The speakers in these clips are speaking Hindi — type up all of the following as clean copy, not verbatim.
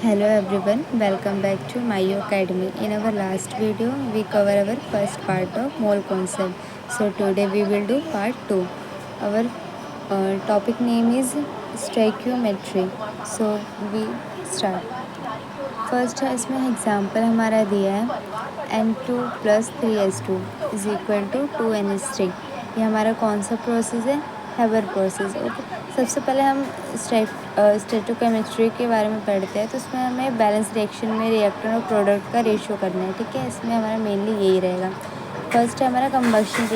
Hello everyone, welcome back to Mayo Academy. In our last video, we cover our first part of mole concept. So today we will do part 2. Our topic name is stoichiometry. So we start. First है इसमें एग्जाम्पल हमारा दिया है N2 plus 3S2 is equal to 2NH3। ये हमारा कौन सा प्रोसेस है? Haber process. ओके, सबसे पहले हम स्टेटोकेमिस्ट्री के बारे में पढ़ते हैं। तो उसमें हमें बैलेंस रिएक्शन में रिएक्टेंट और प्रोडक्ट का रेशियो करना है। ठीक है, इसमें हमारा मेनली यही रहेगा। फर्स्ट है हमारा कंबक्शन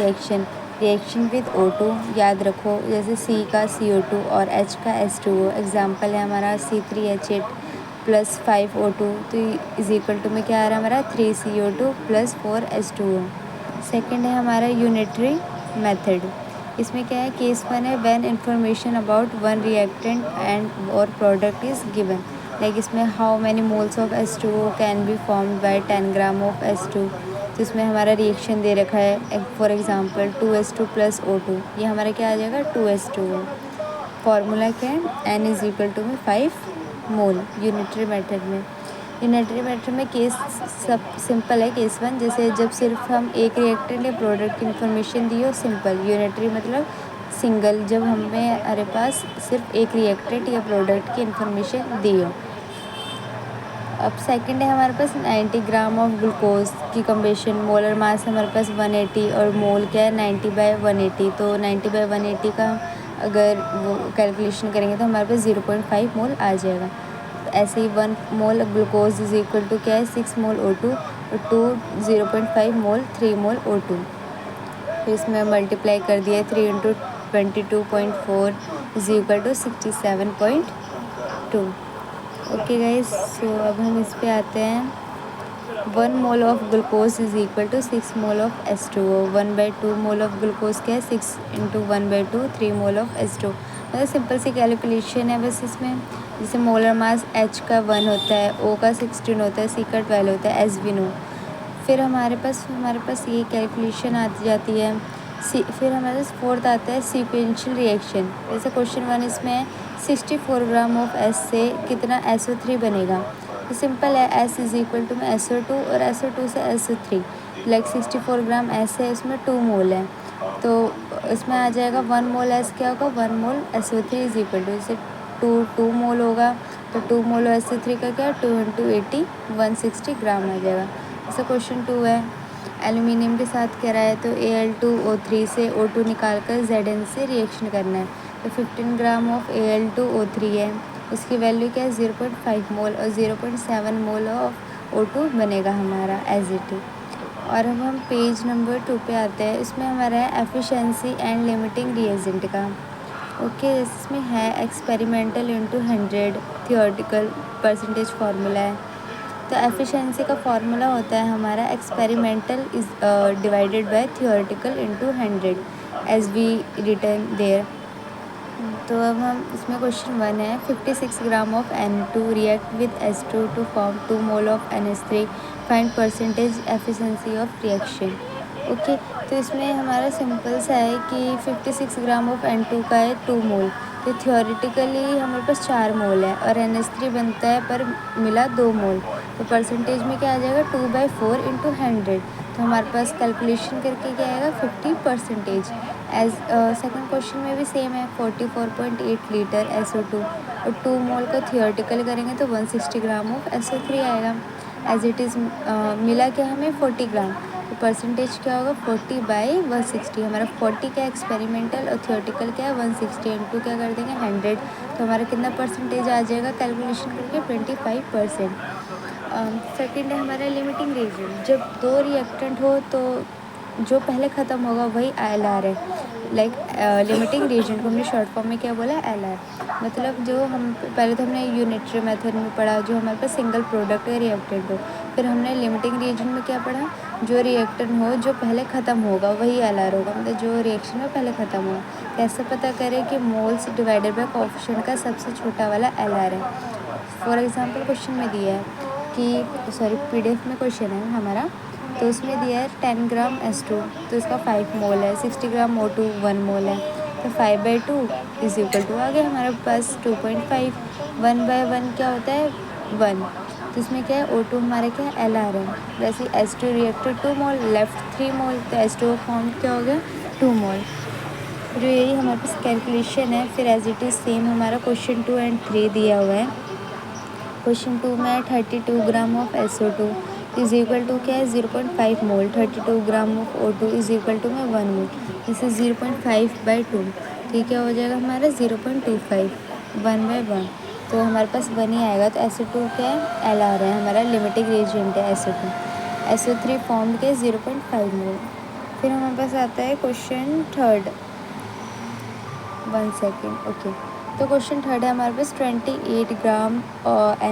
रिएक्शन विद O2। याद रखो, जैसे C का CO2 और H का H2O। एग्जाम्पल है हमारा C3H8 प्लस 5O2, तो इज इक्वल टू में क्या आ रहा है हमारा 3CO2 प्लस 4H2O। सेकेंड है हमारा यूनिटरी मेथड। इसमें क्या है, केस वन है when information about one reactant and और प्रोडक्ट इज गिवन। लाइक इसमें how many moles of H2O can be formed by 10 gram of H2। तो इसमें हमारा रिएक्शन दे रखा है, for example 2H2 plus O2, ये हमारा क्या आ जाएगा 2H2O। फॉर्मूला क्या है, N इज इक्वल टू में 5 मोल यूनिटरी मेथड में। यूनिटरी मेथड में केस सब सिंपल है। केस वन, जैसे जब सिर्फ हम एक रिएक्टेंट या प्रोडक्ट की इन्फॉर्मेशन दी हो, सिंपल। यूनिटरी मतलब सिंगल, जब हमें हमारे पास सिर्फ एक रिएक्टेंट या प्रोडक्ट की इन्फॉर्मेशन दी हो। अब सेकंड है हमारे पास 90 ग्राम ऑफ ग्लूकोज की कम्बिनेशन। मोलर मास हमारे पास 180 और मोल क्या है 90/180। तो 90/180 का अगर वो कैलकुलेशन करेंगे तो हमारे पास 0.5 मोल आ जाएगा। तो ऐसे ही 1 मोल ग्लूकोज इज इक्वल टू क्या है 6 मोल O2 और 0.5 मोल 3 मोल O2। तो इसमें मल्टीप्लाई कर दिया 3 into 22.4 is equal to 67.2। Okay guys, so अब हम इस पे आते हैं। 1 mole of glucose is equal to 6 mole of H2O। 1/2 mole of glucose क्या है 6 इंटू 1/2 3 मोल ऑफ H2। मतलब सिंपल सी कैलकुलेशन है बस इसमें। जैसे मोलर मास H का 1 होता है, O का 16 होता है, C का 12 होता है, एज वी नो। फिर हमारे पास ये कैलकुलेशन आ जाती है। फिर हमारे पास फोर्थ आता है सीक्वेंशियल रिएक्शन। जैसे क्वेश्चन 1 इसमें है 64 ग्राम ऑफ S से कितना SO3 बनेगा। तो सिंपल है, S इज इक्वल टू में SO2 और SO2 से SO3। लाइक 64 ग्राम S है, इसमें 2 मोल है, तो इसमें आ जाएगा 1 मोल S क्या होगा 1 मोल SO3 इज इक्वल टू, जैसे 2 मोल होगा तो 2 मोल SO3 का क्या 2 इंटू 80 160 ग्राम आ जाएगा। जैसे क्वेश्चन 2 है एल्यूमिनियम के साथ कह रहा है, तो Al2O3 से O2 निकाल कर Zn से रिएक्शन करना है। तो 15 ग्राम ऑफ Al2O3 है, उसकी वैल्यू क्या है 0.5 मोल और 0.7 मोल ऑफ O2 बनेगा हमारा एज इट इज। और अब हम पेज नंबर 2 पे आते हैं। इसमें हमारा है एफिशिएंसी एंड लिमिटिंग रिएजेंट का। ओके, इसमें है experimental into 100 theoretical percentage formula है। तो एफिशिएंसी का फार्मूला होता है हमारा experimental is divided by theoretical into 100 as we return there. तो अब हम इसमें क्वेश्चन 1 है 56 gram of N2 react with H2 to form 2 mole of NH3, find percentage efficiency of reaction. Okay, तो इसमें हमारा सिंपल सा है कि 56 ग्राम ऑफ N2 का है 2 मोल, तो थियोरेटिकली हमारे पास 4 मोल है और NH3 बनता है पर मिला 2 मोल। तो परसेंटेज में क्या आ जाएगा 2/4 इंटू 100। तो हमारे पास कैलकुलेशन करके क्या आएगा 50%। एज सेकंड क्वेश्चन में भी सेम है 44.8 लीटर SO2 और 2 मोल का थियोरेटिकल करेंगे तो 160 ग्राम ऑफ SO3 आएगा। एज इट इज़ मिला क्या हमें 40 ग्राम, तो परसेंटेज क्या होगा 40/160। हमारा 40 क्या एक्सपेरिमेंटल और थियोरेटिकल क्या है 160, इंटू क्या कर देंगे 100। तो हमारा कितना परसेंटेज आ जाएगा कैलकुलेशन करके 25%। सेकेंड है हमारा लिमिटिंग रीजन। जब 2 रिएक्टेंट हो तो जो पहले ख़त्म होगा वही LR है। लाइक लिमिटिंग रीजन को हमने शॉर्ट फॉर्म में क्या बोला LR। मतलब जो हम पहले तो हमने यूनिटरी मेथड में पढ़ा जो हमारे पास सिंगल प्रोडक्ट या रिएक्टेंट हो। फिर हमने लिमिटिंग रीजन में क्या पढ़ा, जो रिएक्टेंट हो जो पहले ख़त्म होगा वही LR होगा, मतलब जो रिएक्शन में पहले ख़त्म हो। कैसे पता करें कि मोल्स डिवाइडेड बाय कोएफिशिएंट का सबसे छोटा वाला LR है। फॉर एग्जांपल क्वेश्चन में दिया है कि PDF में क्वेश्चन है हमारा, तो उसमें दिया है 10 ग्राम S2, तो इसका 5 मोल है। 60 ग्राम O2 1 मोल है, तो 5/2 इज इक्वल टू आ गया हमारे पास 2.5। 1/1 क्या होता है 1। तो इसमें क्या है O2 हमारा क्या है LR है। वैसे H2 रिएक्टर 2 मोल, लेफ्ट 3 मोल, तो H2O फॉर्म क्या हो गया 2 मोल। जो यही हमारे पास कैलकुलेशन है। फिर एज इट इज़ सेम हमारा क्वेश्चन 2 एंड 3 दिया हुआ है। क्वेश्चन 2 में 32 gram of SO2 is equal to क्या है 0.5 mole. 32 gram of O2 is equal to में 1 मोल। इसे 0.5/2 तो क्या हो जाएगा हमारा 0.25 1/1। तो हमारे पास 1 ही आएगा। तो SO2 क्या है LR है, हमारा लिमिटिंग रिएजेंट है SO2। SO3 फॉर्म के 0.5 मोल। फिर हमारे पास आता है क्वेश्चन थर्ड। 1 second okay. तो क्वेश्चन थर्ड है हमारे पास 28 ग्राम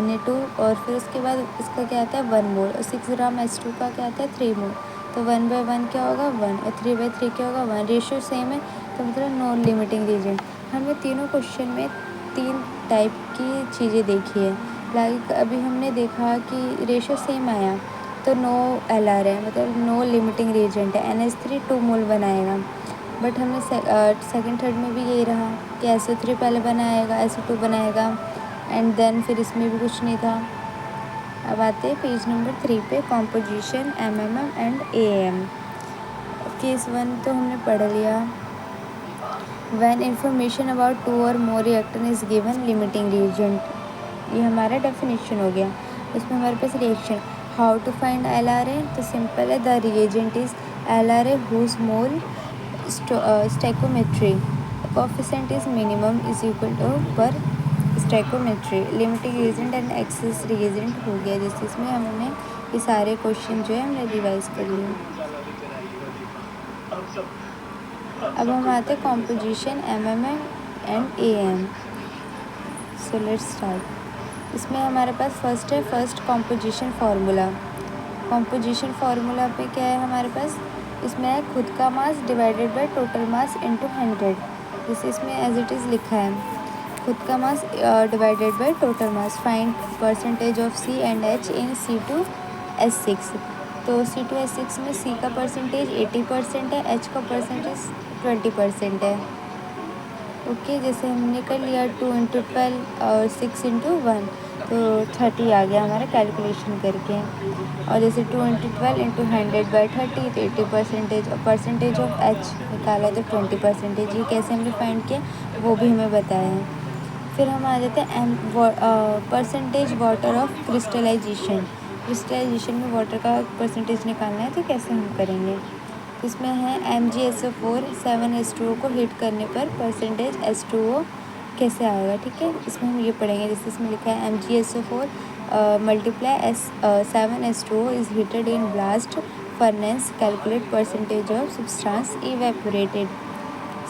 Na2 और फिर उसके बाद इसका क्या आता है 1 मोल और 6 ग्राम H2 का क्या आता है 3 मोल। तो 1/1 क्या होगा 1 और 3/3 क्या होगा 1। रेशियो सेम है तो मतलब नॉन लिमिटिंग रीजन। हमने तीनों क्वेश्चन में 3 टाइप की चीज़ें देखी है। लाइक अभी हमने देखा कि रेशियो सेम आया तो नो LR है, मतलब नो लिमिटिंग रीजेंट है। NH3 2 मोल बनाएगा। बट हमने सेकंड थर्ड में भी यही रहा कि SO3 पहले बनाएगा, SO2 बनाएगा एंड देन फिर इसमें भी कुछ नहीं था। अब आते हैं पेज नंबर 3 पे, composition MMM and AAM। Case 1 तो हमने पढ़ लिया। व्हेन इंफॉर्मेशन अबाउट 2 और more reactant is given limiting reagent, ये हमारा डेफिनेशन हो गया। इसमें हमारे पास reaction how to find LRA, तो सिंपल है, the reagent is LRA whose mole stoichiometry coefficient is minimum is equal to पर stoichiometry. Limiting reagent and excess reagent हो गया, जैसे इसमें हमने ये सारे क्वेश्चन जो है हमने रिवाइज कर लिए। अब हम आते हैं composition MMM and AM। So let's start. इसमें हमारे पास first composition formula. Composition formula पे क्या है हमारे पास, इसमें है खुद का mass divided by total mass into 100। जैसे इसमें एज इट इज़ लिखा है खुद का mass divided by total mass. Find percentage of C and H in C2H6। तो C2H6 में C का परसेंटेज 80% है, H का परसेंटेज 20% है। ओके जैसे हमने कर लिया 2 × 12 और 6 × 1 तो 30 आ गया हमारा कैलकुलेशन करके। और जैसे 2 × 12 × 100/30 तो 80% और परसेंटेज ऑफ H निकाला तो 20%। ये कैसे हमने फाइंड किया वो भी हमें बताया है। फिर हम आ जाते हैं percentage water of crystallisation. Crystallisation में वाटर का परसेंटेज निकालना है तो कैसे हम करेंगे। इसमें है MgSO4 7H2O को हीट करने पर परसेंटेज H2O कैसे आएगा, ठीक है। इसमें हम ये पढ़ेंगे, जैसे इसमें लिखा है MgSO4 multiply 7H2O is heated in blast furnace, calculate percentage of substance evaporated.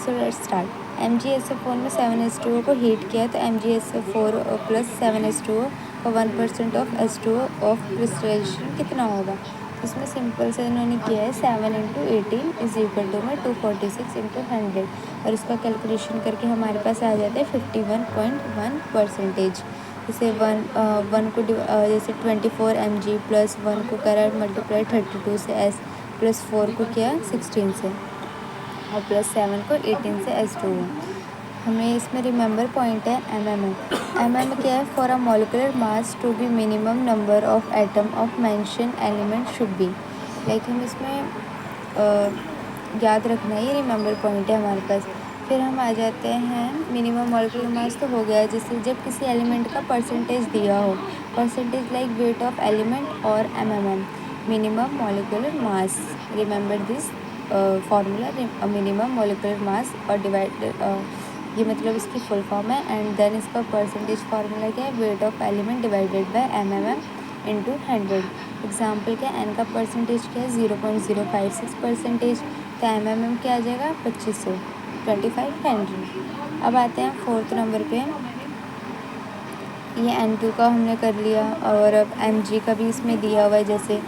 So let's start. MgSO4 में 7H2O को हीट किया तो MgSO4 प्लस 7H2O का 1% ऑफ H2O ऑफ क्रिस्टलाइजेशन कितना होगा। इसमें सिंपल से इन्होंने किया है 7 × 18 इज इक्वल टू में 246 × 100 और इसका कैलकुलेशन करके हमारे पास आ जाता है 51.1%। जैसे वन को जैसे 24 mg प्लस 1 को करा मल्टीप्लाई 32 से S प्लस 4 को किया 16 से और प्लस 7 को 18 से H2O। हमें इसमें रिमेंबर पॉइंट है MM क्या है, for a molecular mass to be minimum number of atom of mention element should be. Like हम इसमें याद रखना है, ये रिमेंबर पॉइंट है हमारे पास। फिर हम आ जाते हैं मिनिमम मॉलिकुलर मास तो हो गया, जैसे जब किसी एलिमेंट का परसेंटेज दिया हो, percentage like weight of element और MM minimum molecular mass. Remember this formula minimum molecular mass और डिवाइड ये मतलब इसकी फुल फॉर्म है। एंड देन इसका परसेंटेज फार्मूला क्या है, weight of element divided by MM × 100। Example क्या है, N का परसेंटेज क्या है 0.056%, तो MM क्या आ जाएगा 2500 2500। अब आते हैं 4th नंबर पे, ये N2 का हमने कर लिया और अब Mg का भी इसमें दिया हुआ है, जैसे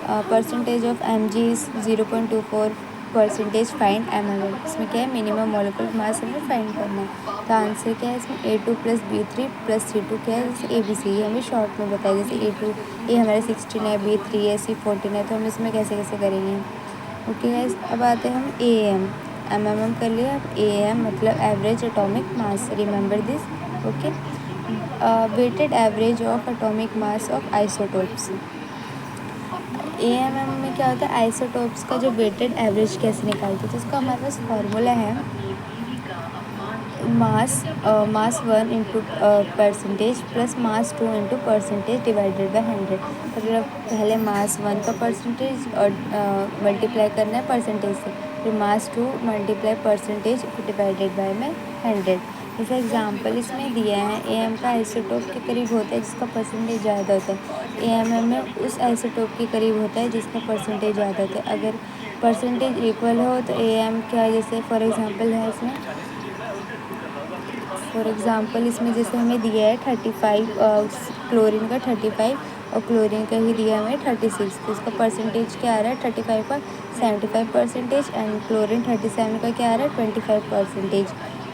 percentage of Mg is 0.24% find MM। इसमें क्या है मिनिमम मॉलिक्यूलर मास हमें फाइंड करना है। तो आंसर क्या है इसमें A2 + B3 + C2 क्या है, जैसे ABC ये हमें शॉर्ट में बताया। जैसे A2 ये हमारे 16 है, B3 है, C 14 है, तो हम इसमें कैसे कैसे करेंगे। ओके गाइस, अब आते हैं हम AAM। MM कर लिया, अब AAM मतलब average atomic mass, remember this. Okay weighted average of atomic mass of isotopes. AMM में क्या होता है, आइसोटोप्स का जो वेटेड एवरेज कैसे निकालते हैं, तो इसका हमारे पास फॉर्मूला है मास 1 into percentage plus mass 2 into percentage divided by 100। मतलब पहले मास 1 का परसेंटेज और मल्टीप्लाई करना है परसेंटेज से, फिर मास 2 मल्टीप्लाई परसेंटेज डिवाइडेड बाई में 100। जैसे एग्जांपल इसमें दिया है, एएम का आइसोटोप के करीब होता है जिसका परसेंटेज ज़्यादा होता है, एएमएम में उस आइसोटोप के करीब होता है जिसका परसेंटेज ज़्यादा होता है। अगर परसेंटेज इक्वल हो तो एएम क्या, जैसे फॉर एग्जांपल है इसमें, फॉर एग्ज़ाम्पल इसमें जैसे हमें दिया है 35 क्लोरीन का 35 और क्लोरीन का ही दिया हमें 36, तो इसका परसेंटेज क्या आ रहा है 35 का 75% एंड क्लोरीन 37 का क्या आ रहा है 25%।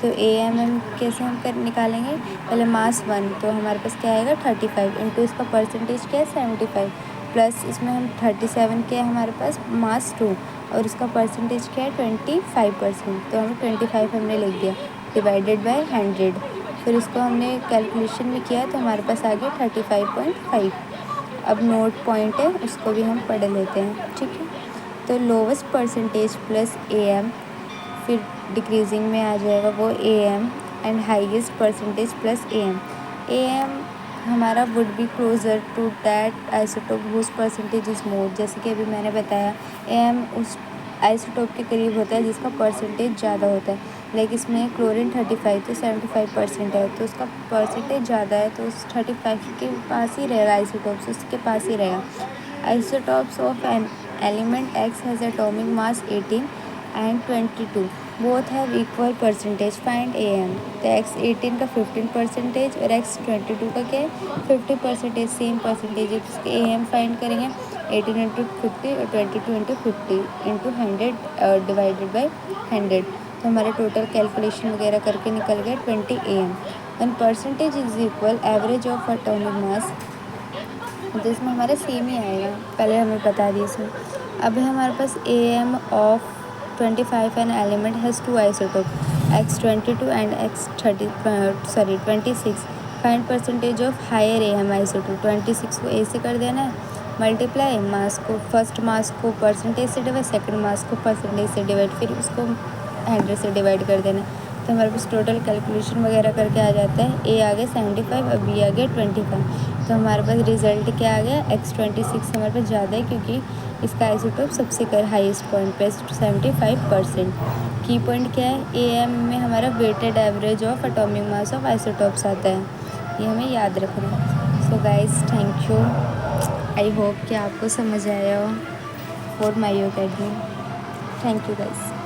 तो एएमएम कैसे हम कर निकालेंगे, पहले मास 1 तो हमारे पास क्या आएगा 35 इंटू इसका परसेंटेज क्या है 75 प्लस इसमें हम 37 क्या है हमारे पास मास 2 और इसका परसेंटेज क्या है 25%, तो हमें 25 हमने लिख दिया डिवाइडेड बाय 100। फिर इसको हमने कैलकुलेशन में किया तो हमारे पास आ गया 35.5। अब नोट पॉइंट है उसको भी हम पढ़ लेते हैं, ठीक है। तो लोवेस्ट परसेंटेज प्लस एएम, फिर डिक्रीजिंग में आ जाएगा वो AM and highest percentage plus AM. AM हमारा would be closer to that isotope whose percentage is more, जैसे कि अभी मैंने बताया एएम उस आइसोटोप के करीब होता है जिसका परसेंटेज ज़्यादा होता है। लाइक इसमें क्लोरीन 35 तो 75% है, तो उसका परसेंटेज ज़्यादा है तो उस 35 के पास ही रहेगा, आइसोटोप्स उसके पास ही रहेगा। Isotopes of an element x has atomic mass 18 and 22 both have equal percentage, find am. तो एक्स 18 का 15% और एक्स 22 का क्या है 50%, सेम परसेंटेज है, इसके एएम फाइंड करेंगे 18 इंटू 50 और 22 इंटू 50 इंटू 100 डिवाइडेड बाई 100। तो हमारा टोटल कैलकुलेशन वगैरह करके निकल गया 20 AM। One percentage is equal average of atomic मास, तो इसमें हमारा सेम ही आएगा, पहले हमें बता दिए इसमें। अब हमारे पास AM of 25 an element has 2 isotope X22 and X26। Find percentage of higher AM isotope. 26 को A से कर देना है मल्टीप्लाई, मास को फर्स्ट मास को परसेंटेज से डिवाइड, सेकंड मास को परसेंटेज से डिवाइड, फिर उसको 100 से डिवाइड कर देना। तो हमारे पास टोटल कैलकुलेशन वगैरह करके आ जाता है, A आ गया 75 और B आ गया 25। तो हमारे पास रिजल्ट क्या आ गया X26 हमारे पास ज़्यादा है क्योंकि इसका आइसोटोप सबसे हाईएस्ट पॉइंट पे 75%। की पॉइंट क्या है, AM में हमारा weighted average of atomic mass of isotopes आता है, ये हमें याद रखना है। So guys thank you, I hope कि आपको समझ आया हो for my academy. Thank you guys.